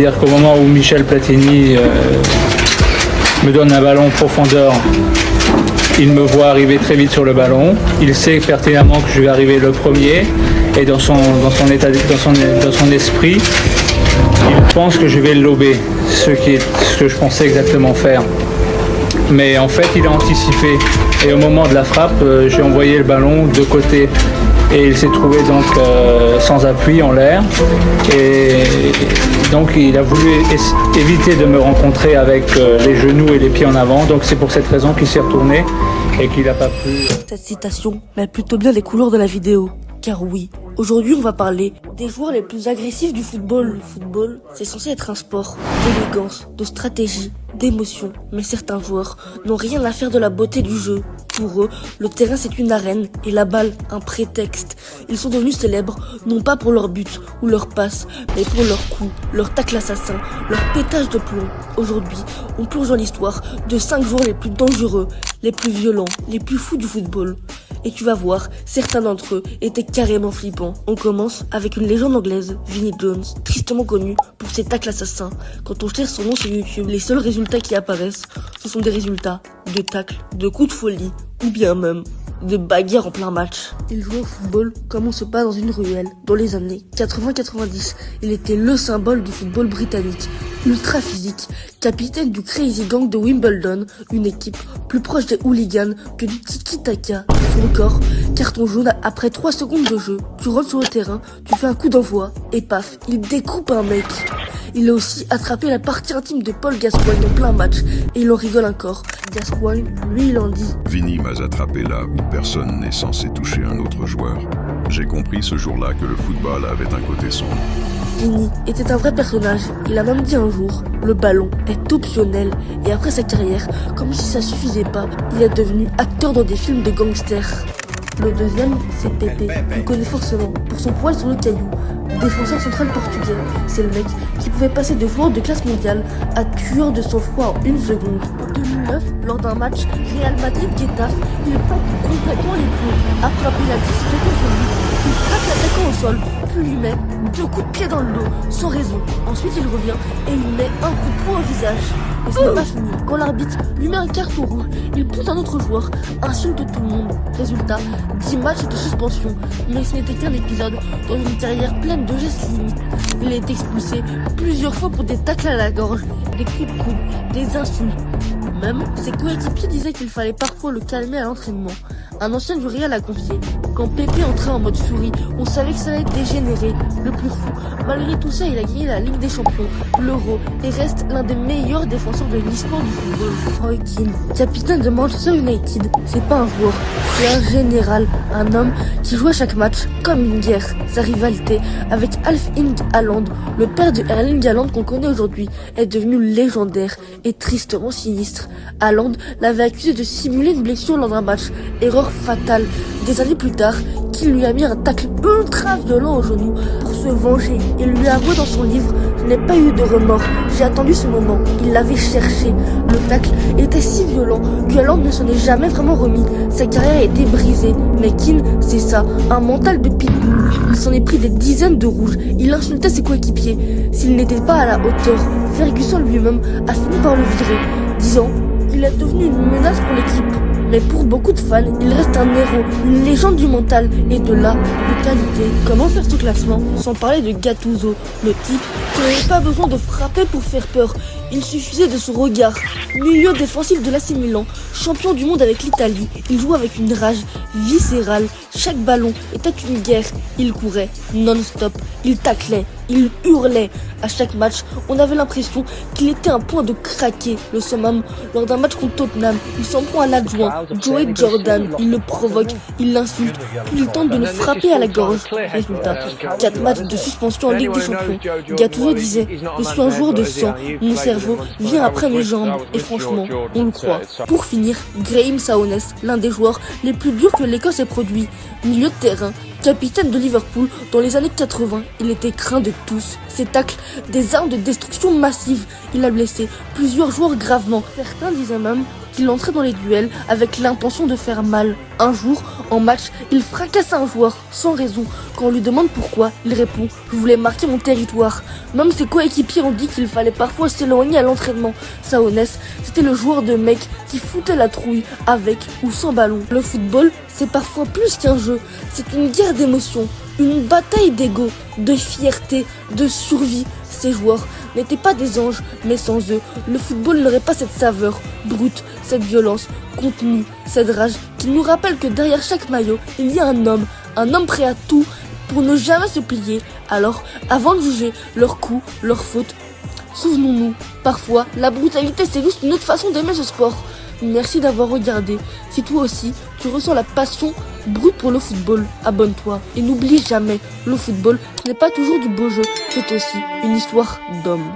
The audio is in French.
C'est-à-dire qu'au moment où Michel Platini me donne un ballon en profondeur, il me voit arriver très vite sur le ballon. Il sait pertinemment que je vais arriver le premier. Et dans son esprit, il pense que je vais le lober, ce que je pensais exactement faire. Mais en fait, il a anticipé. Et au moment de la frappe, j'ai envoyé le ballon de côté. Et il s'est trouvé donc sans appui en l'air. Et donc il a voulu éviter de me rencontrer avec les genoux et les pieds en avant. Donc c'est pour cette raison qu'il s'est retourné et qu'il n'a pas pu... Cette citation met plutôt bien les couleurs de la vidéo. Car oui, aujourd'hui on va parler des joueurs les plus agressifs du football. Le football, c'est censé être un sport d'élégance, de stratégie, d'émotion. Mais certains joueurs n'ont rien à faire de la beauté du jeu. Pour eux, le terrain c'est une arène et la balle un prétexte. Ils sont devenus célèbres, non pas pour leur but ou leur passe, mais pour leurs coups, leur tacle assassin, leur pétage de plomb. Aujourd'hui, on plonge dans l'histoire de 5 joueurs les plus dangereux, les plus violents, les plus fous du football. Et tu vas voir, certains d'entre eux étaient carrément flippants. On commence avec une légende anglaise, Vinnie Jones, tristement connu pour ses tacles assassins. Quand on cherche son nom sur YouTube, les seuls résultats qui apparaissent, ce sont des résultats de tacles, de coups de folie, ou bien même de bagarres en plein match. Il jouait au football comme on se bat dans une ruelle. Dans les années 80-90, il était le symbole du football britannique. Ultra physique, capitaine du Crazy Gang de Wimbledon, une équipe plus proche des hooligans que du tiki-taka. Son corps, carton jaune après 3 secondes de jeu. Tu rentres sur le terrain, tu fais un coup d'envoi, et paf, il découpe un mec. Il a aussi attrapé la partie intime de Paul Gascoigne en plein match, et il en rigole encore. Gascoigne, lui, il en dit: Vinnie m'a attrapé là où personne n'est censé toucher un autre joueur. J'ai compris ce jour-là que le football avait un côté sombre. Vinnie était un vrai personnage. Il a même dit un jour: le ballon est optionnel. Et après sa carrière, comme si ça suffisait pas, il est devenu acteur dans des films de gangsters. Le deuxième, c'est Pepe. Tu connais forcément pour son poil sur le caillou. Défenseur central portugais, c'est le mec qui pouvait passer de joueur de classe mondiale à tueur de sang-froid en 1 seconde. En 2009, lors d'un match Real Madrid-Getafe, il pète complètement les plombs. Après un penalty sifflé contre lui, il frappe l'attaquant au sol, puis lui met 2 coups de pied dans le dos, sans raison. Ensuite, il revient et il met un coup de poing au visage. Et ce n'est pas fini. Quand l'arbitre lui met un carton rouge, il pousse un autre joueur, insulte tout le monde. Résultat, 10 matchs de suspension. Mais ce n'était qu'un épisode dans une carrière pleine de gestes limites. Il est expulsé plusieurs fois pour des tacles à la gorge, des coups de coude, des insultes. Même, ses coéquipiers disaient qu'il fallait parfois le calmer à l'entraînement. Un ancien du Real a confié: quand Pepe entrait en mode souris, on savait que ça allait dégénérer. Le plus fou, malgré tout ça, il a gagné la Ligue des Champions, l'Euro, et reste l'un des meilleurs défenseurs de l'histoire du football. Roy Keane, capitaine de Manchester United, c'est pas un joueur, c'est un général, un homme qui joue à chaque match comme une guerre. Sa rivalité avec Alf-Inge Haaland, le père de Erling Haaland qu'on connaît aujourd'hui, est devenu légendaire et tristement sinistre. Haaland l'avait accusé de simuler une blessure lors d'un match, erreur fatale. Des années plus tard, qu'il lui a mis un tacle ultra violent au genou pour se venger. Il lui a avoué dans son livre: je n'ai pas eu de remords, j'ai attendu ce moment. Il l'avait cherché. Le tacle était si violent que Haaland ne s'en est jamais vraiment remis. Sa carrière a été brisée. Mais Keane, c'est ça, un mental de pitbull. Il s'en est pris des dizaines de rouges. Il insultait ses coéquipiers. S'il n'était pas à la hauteur, Ferguson lui-même a fini par le virer, disant: il est devenu une menace pour l'équipe. Mais pour beaucoup de fans, il reste un héros, une légende du mental et de la brutalité. Comment faire ce classement sans parler de Gattuso, le type qui n'avait pas besoin de frapper pour faire peur. Il suffisait de son regard. Milieu défensif de l'AC Milan, champion du monde avec l'Italie, il jouait avec une rage viscérale. Chaque ballon était une guerre. Il courait non-stop, il taclait, il hurlait. À chaque match, on avait l'impression qu'il était un point de craquer. Le summum, lors d'un match contre Tottenham, il s'en prend à l'adjoint, Joey Jordan. Il le provoque, il l'insulte, puis il tente de le frapper à la gorge. Résultat, 4 matchs de suspension en Ligue des Champions. Gattuso disait: je suis un joueur de sang, mon cerveau vient après mes jambes. Et franchement, on le croit. Pour finir, Graeme Souness, l'un des joueurs les plus durs que l'Écosse ait produit. Milieu de terrain, capitaine de Liverpool dans les années 80, il était craint de tous. Ses tacles, des armes de destruction massive. Il a blessé plusieurs joueurs gravement. Certains disaient même qu'il entrait dans les duels avec l'intention de faire mal. Un jour, en match, il fracasse un joueur sans raison. Quand on lui demande pourquoi, il répond « Je voulais marquer mon territoire ». Même ses coéquipiers ont dit qu'il fallait parfois s'éloigner à l'entraînement. Saonès, c'était le joueur de mec qui foutait la trouille avec ou sans ballon. Le football, c'est parfois plus qu'un jeu, c'est une guerre d'émotions, une bataille d'ego, de fierté, de survie. Ces joueurs n'étaient pas des anges, mais sans eux, le football n'aurait pas cette saveur brute, cette violence contenue, cette rage qui nous rappelle que derrière chaque maillot, il y a un homme prêt à tout pour ne jamais se plier. Alors, avant de juger leurs coups, leurs fautes, souvenons-nous, parfois, la brutalité c'est juste une autre façon d'aimer ce sport. Merci d'avoir regardé. Si toi aussi, tu ressens la passion brute pour le football, abonne-toi. Et n'oublie jamais, le football n'est pas toujours du beau jeu, c'est aussi une histoire d'homme.